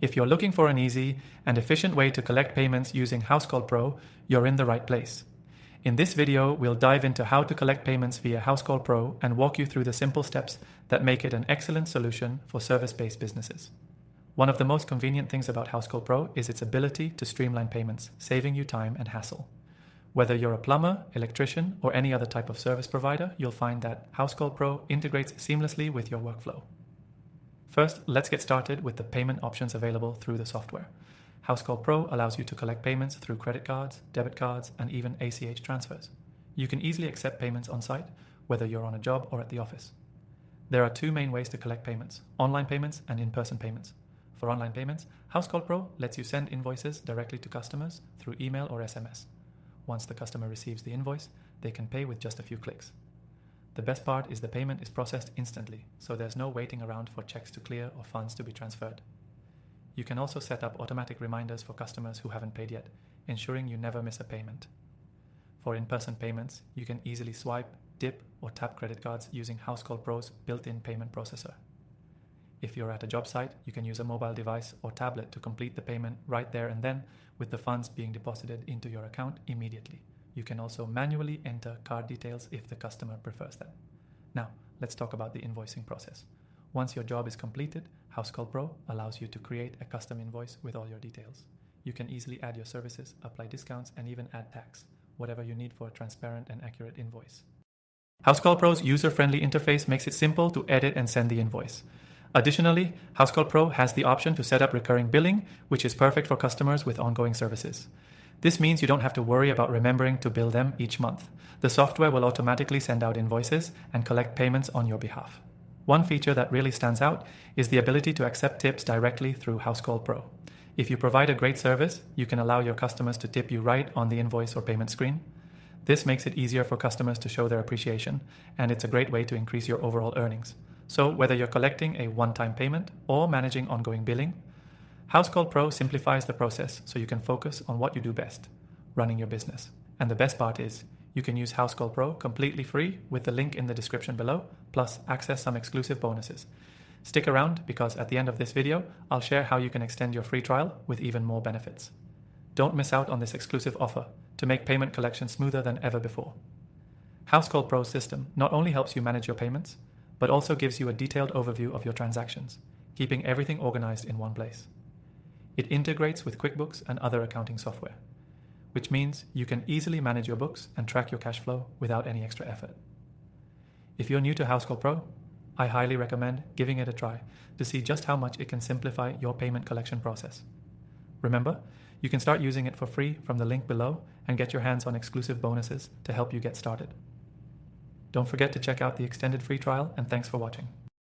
If you're looking for an easy and efficient way to collect payments using Housecall Pro, you're in the right place. In this video, we'll dive into how to collect payments via Housecall Pro and walk you through the simple steps that make it an excellent solution for service-based businesses. One of the most convenient things about Housecall Pro is its ability to streamline payments, saving you time and hassle. Whether you're a plumber, electrician, or any other type of service provider, you'll find that Housecall Pro integrates seamlessly with your workflow. First, let's get started with the payment options available through the software. Housecall Pro allows you to collect payments through credit cards, debit cards, and even ACH transfers. You can easily accept payments on site, whether you're on a job or at the office. There are two main ways to collect payments: online payments and in-person payments. For online payments, Housecall Pro lets you send invoices directly to customers through email or SMS. Once the customer receives the invoice, they can pay with just a few clicks. The best part is the payment is processed instantly, so there's no waiting around for checks to clear or funds to be transferred. You can also set up automatic reminders for customers who haven't paid yet, ensuring you never miss a payment. For in-person payments, you can easily swipe, dip, or tap credit cards using Housecall Pro's built-in payment processor. If you're at a job site, you can use a mobile device or tablet to complete the payment right there and then, with the funds being deposited into your account immediately. You can also manually enter card details if the customer prefers that. Now, let's talk about the invoicing process. Once your job is completed, Housecall Pro allows you to create a custom invoice with all your details. You can easily add your services, apply discounts, and even add tax, whatever you need for a transparent and accurate invoice. Housecall Pro's user-friendly interface makes it simple to edit and send the invoice. Additionally, Housecall Pro has the option to set up recurring billing, which is perfect for customers with ongoing services. This means you don't have to worry about remembering to bill them each month. The software will automatically send out invoices and collect payments on your behalf. One feature that really stands out is the ability to accept tips directly through Housecall Pro. If you provide a great service, you can allow your customers to tip you right on the invoice or payment screen. This makes it easier for customers to show their appreciation, and it's a great way to increase your overall earnings. So whether you're collecting a one-time payment or managing ongoing billing, Housecall Pro simplifies the process so you can focus on what you do best, running your business. And the best part is, you can use Housecall Pro completely free with the link in the description below, plus access some exclusive bonuses. Stick around because at the end of this video, I'll share how you can extend your free trial with even more benefits. Don't miss out on this exclusive offer to make payment collection smoother than ever before. Housecall Pro's system not only helps you manage your payments, but also gives you a detailed overview of your transactions, keeping everything organized in one place. It integrates with QuickBooks and other accounting software, which means you can easily manage your books and track your cash flow without any extra effort. If you're new to Housecall Pro, I highly recommend giving it a try to see just how much it can simplify your payment collection process. Remember, you can start using it for free from the link below and get your hands on exclusive bonuses to help you get started. Don't forget to check out the extended free trial, and thanks for watching.